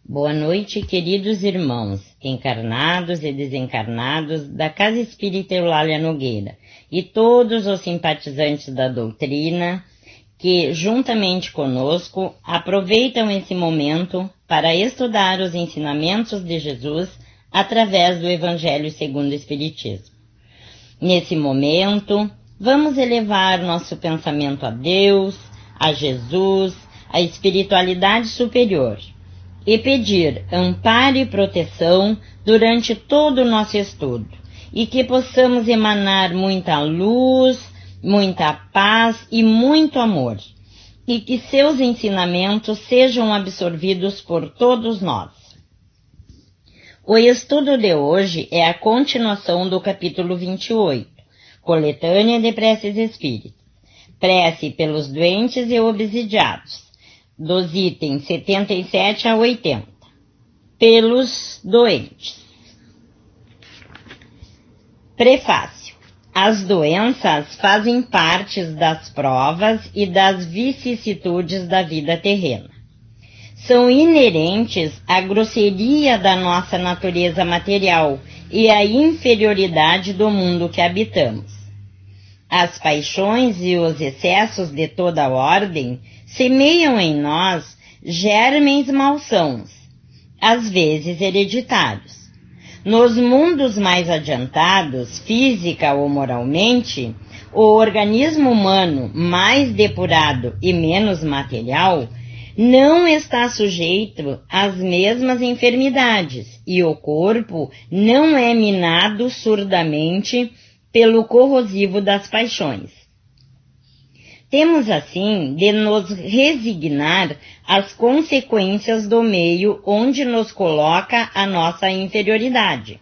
Boa noite, queridos irmãos, encarnados e desencarnados da Casa Espírita Eulália Nogueira e todos os simpatizantes da doutrina que, juntamente conosco, aproveitam esse momento para estudar os ensinamentos de Jesus através do Evangelho segundo o Espiritismo. Nesse momento, vamos elevar nosso pensamento a Deus, a Jesus, à espiritualidade superior e pedir amparo e proteção durante todo o nosso estudo e que possamos emanar muita luz, muita paz e muito amor e que seus ensinamentos sejam absorvidos por todos nós. O estudo de hoje é a continuação do capítulo 28, Coletânea de Preces Espíritas, prece pelos doentes e obsidiados, dos itens 77 a 80, pelos doentes. Prefácio. As doenças fazem parte das provas e das vicissitudes da vida terrena. São inerentes à grosseria da nossa natureza material e à inferioridade do mundo que habitamos. As paixões e os excessos de toda ordem semeiam em nós germens malsãos, às vezes hereditários. Nos mundos mais adiantados, física ou moralmente, o organismo humano mais depurado e menos material não está sujeito às mesmas enfermidades e o corpo não é minado surdamente pelo corrosivo das paixões. Temos, assim, de nos resignar às consequências do meio onde nos coloca a nossa inferioridade,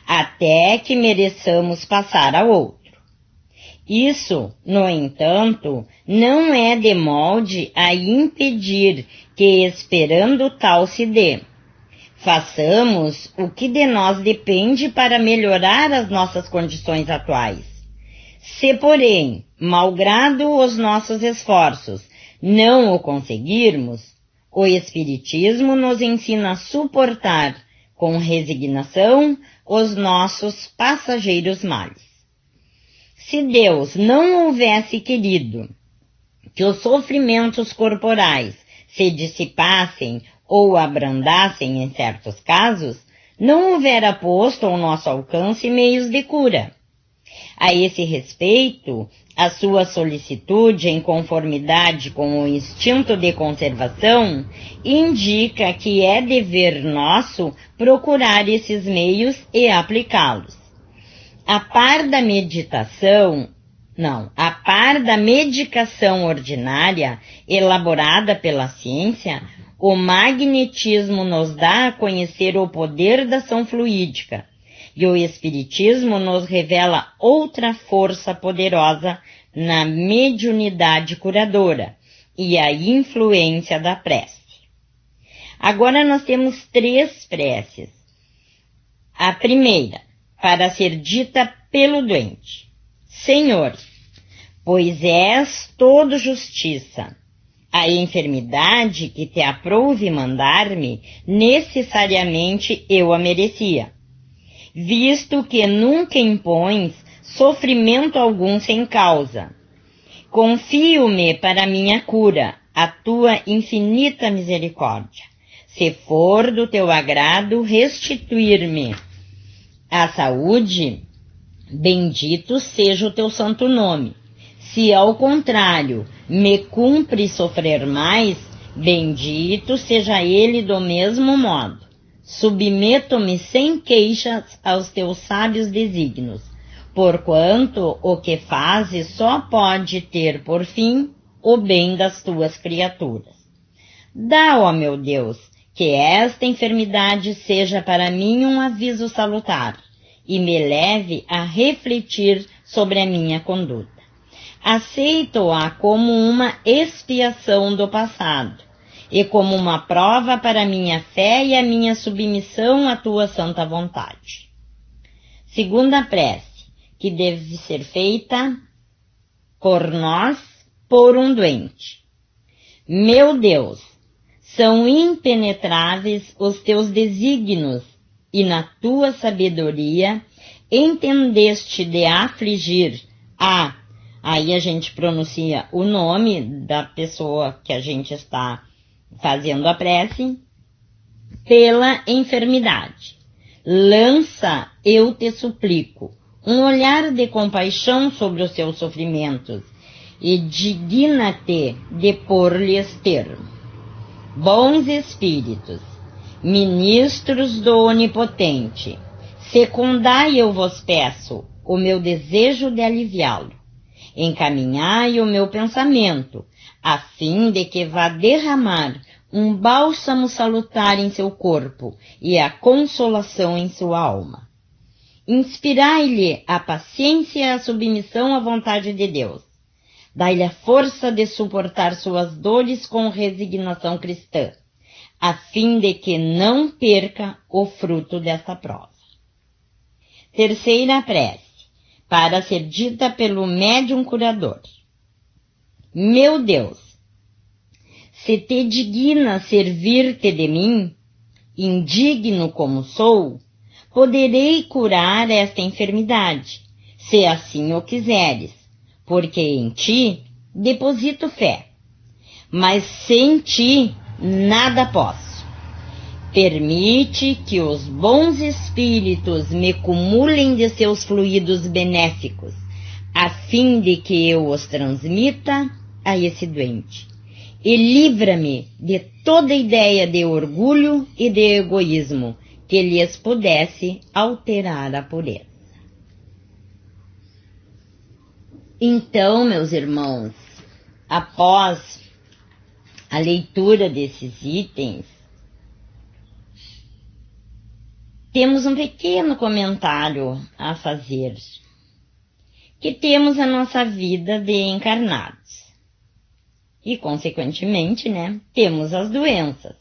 até que mereçamos passar a outro. Isso, no entanto, não é de molde a impedir que, esperando tal se dê, façamos o que de nós depende para melhorar as nossas condições atuais. Se, porém, malgrado os nossos esforços, não o conseguirmos, o Espiritismo nos ensina a suportar com resignação os nossos passageiros males. Se Deus não houvesse querido que os sofrimentos corporais se dissipassem ou abrandassem em certos casos, não houvera posto ao nosso alcance meios de cura. A esse respeito, a sua solicitude em conformidade com o instinto de conservação indica que é dever nosso procurar esses meios e aplicá-los. A par da medicação ordinária elaborada pela ciência, o magnetismo nos dá a conhecer o poder da ação fluídica, e o Espiritismo nos revela outra força poderosa na mediunidade curadora e a influência da prece. Agora nós temos 3 preces. A primeira, para ser dita pelo doente. Senhor, pois és todo justiça, a enfermidade que te aprouve mandar-me, necessariamente eu a merecia, visto que nunca impões sofrimento algum sem causa. Confio-me para minha cura, a tua infinita misericórdia. Se for do teu agrado restituir-me a saúde, bendito seja o teu santo nome. Se ao contrário me cumpre sofrer mais, bendito seja ele do mesmo modo. Submeto-me sem queixas aos teus sábios desígnios, porquanto o que fazes só pode ter por fim o bem das tuas criaturas. Dá, ó meu Deus, que esta enfermidade seja para mim um aviso salutar e me leve a refletir sobre a minha conduta. Aceito-a como uma expiação do passado e como uma prova para a minha fé e a minha submissão à tua santa vontade. Segunda prece, que deve ser feita por nós, por um doente. Meu Deus, são impenetráveis os teus desígnios, e na tua sabedoria entendeste de afligir aí a gente pronuncia o nome da pessoa que a gente está fazendo a prece, pela enfermidade. Lança, eu te suplico, um olhar de compaixão sobre os seus sofrimentos e digna-te de pôr-lhes termo. Bons espíritos, ministros do Onipotente, secundai, eu vos peço, o meu desejo de aliviá-lo. Encaminhai o meu pensamento, a fim de que vá derramar um bálsamo salutar em seu corpo e a consolação em sua alma. Inspirai-lhe a paciência e a submissão à vontade de Deus. Dai-lhe a força de suportar suas dores com resignação cristã, a fim de que não perca o fruto desta prova. Terceira prece, para ser dita pelo médium curador. Meu Deus, se te digna servir-te de mim, indigno como sou, poderei curar esta enfermidade, se assim o quiseres, porque em ti deposito fé. Mas sem ti nada posso. Permite que os bons espíritos me cumulem de seus fluidos benéficos, a fim de que eu os transmita a esse doente. E livra-me de toda ideia de orgulho e de egoísmo que lhes pudesse alterar a pureza. Então, meus irmãos, após a leitura desses itens, temos um pequeno comentário a fazer, que temos a nossa vida de encarnados. E, consequentemente, temos as doenças.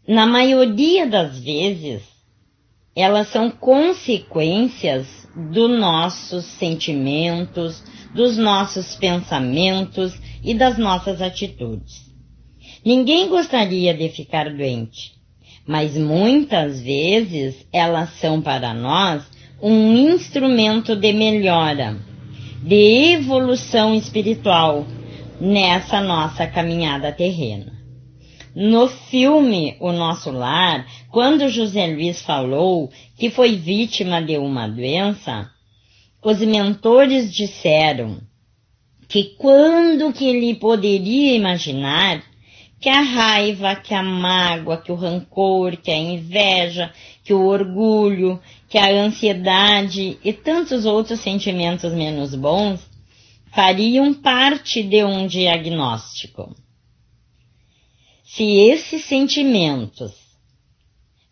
Na maioria das vezes, elas são consequências dos nossos sentimentos, dos nossos pensamentos e das nossas atitudes. Ninguém gostaria de ficar doente, mas muitas vezes elas são para nós um instrumento de melhora, de evolução espiritual nessa nossa caminhada terrena. No filme O Nosso Lar, quando José Luiz falou que foi vítima de uma doença, os mentores disseram que quando que ele poderia imaginar que a raiva, que a mágoa, que o rancor, que a inveja, que o orgulho, que a ansiedade e tantos outros sentimentos menos bons fariam parte de um diagnóstico. Se esses sentimentos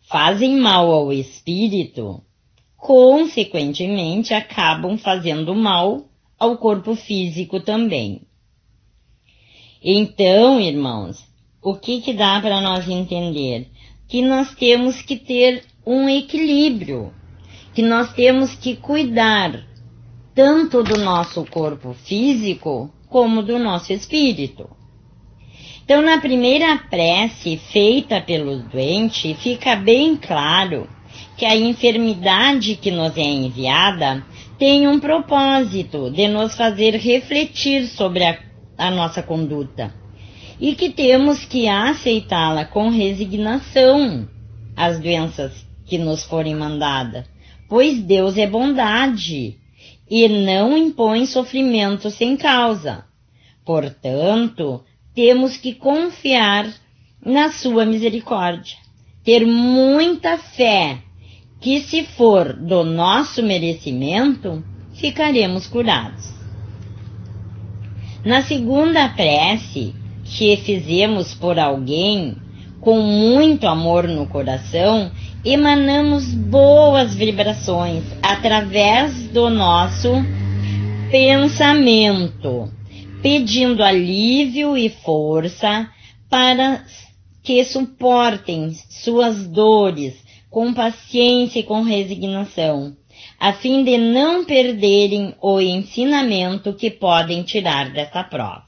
fazem mal ao espírito, consequentemente acabam fazendo mal ao corpo físico também. Então, irmãos, o que dá para nós entender? Que nós temos que ter um equilíbrio, que nós temos que cuidar tanto do nosso corpo físico como do nosso espírito. Então, na primeira prece feita pelo doente, fica bem claro que a enfermidade que nos é enviada tem um propósito de nos fazer refletir sobre a nossa conduta e que temos que aceitá-la com resignação, as doenças que nos forem mandadas, pois Deus é bondade e não impõe sofrimento sem causa. Portanto, temos que confiar na sua misericórdia, ter muita fé que, se for do nosso merecimento, ficaremos curados. Na segunda prece que fizemos por alguém, com muito amor no coração, emanamos boas vibrações através do nosso pensamento, pedindo alívio e força para que suportem suas dores com paciência e com resignação, a fim de não perderem o ensinamento que podem tirar dessa prova.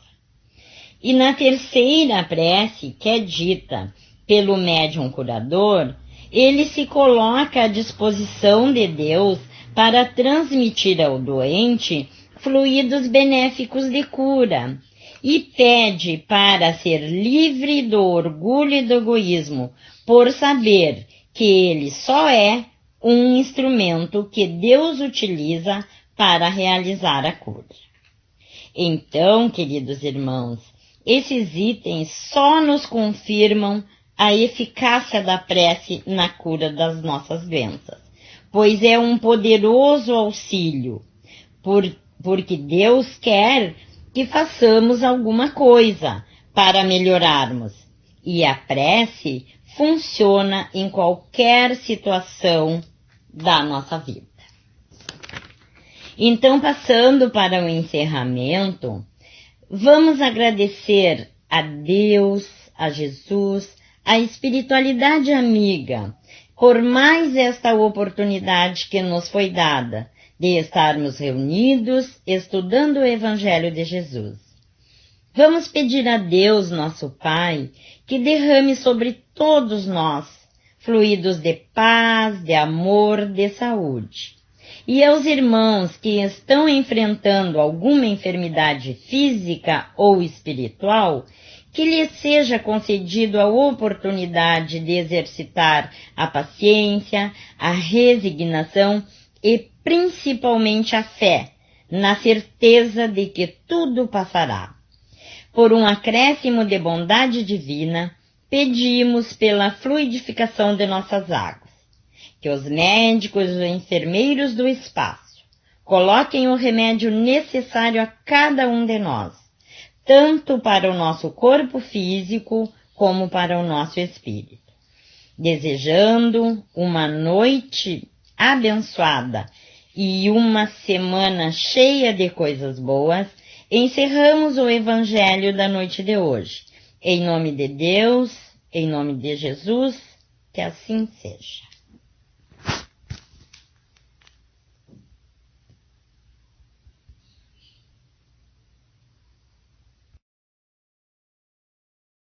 E na terceira prece, que é dita pelo médium curador, ele se coloca à disposição de Deus para transmitir ao doente fluidos benéficos de cura e pede para ser livre do orgulho e do egoísmo, por saber que ele só é um instrumento que Deus utiliza para realizar a cura. Então, queridos irmãos, esses itens só nos confirmam a eficácia da prece na cura das nossas doenças, pois é um poderoso auxílio, porque Deus quer que façamos alguma coisa para melhorarmos, e a prece funciona em qualquer situação da nossa vida. Então, passando para o encerramento, vamos agradecer a Deus, a Jesus, a espiritualidade amiga, por mais esta oportunidade que nos foi dada de estarmos reunidos estudando o Evangelho de Jesus. Vamos pedir a Deus, nosso Pai, que derrame sobre todos nós fluidos de paz, de amor, de saúde. E aos irmãos que estão enfrentando alguma enfermidade física ou espiritual, que lhes seja concedido a oportunidade de exercitar a paciência, a resignação e principalmente a fé, na certeza de que tudo passará. Por um acréscimo de bondade divina, pedimos pela fluidificação de nossas águas, que os médicos e enfermeiros do espaço coloquem o remédio necessário a cada um de nós, tanto para o nosso corpo físico como para o nosso espírito. Desejando uma noite abençoada e uma semana cheia de coisas boas, encerramos o Evangelho da noite de hoje. Em nome de Deus, em nome de Jesus, que assim seja.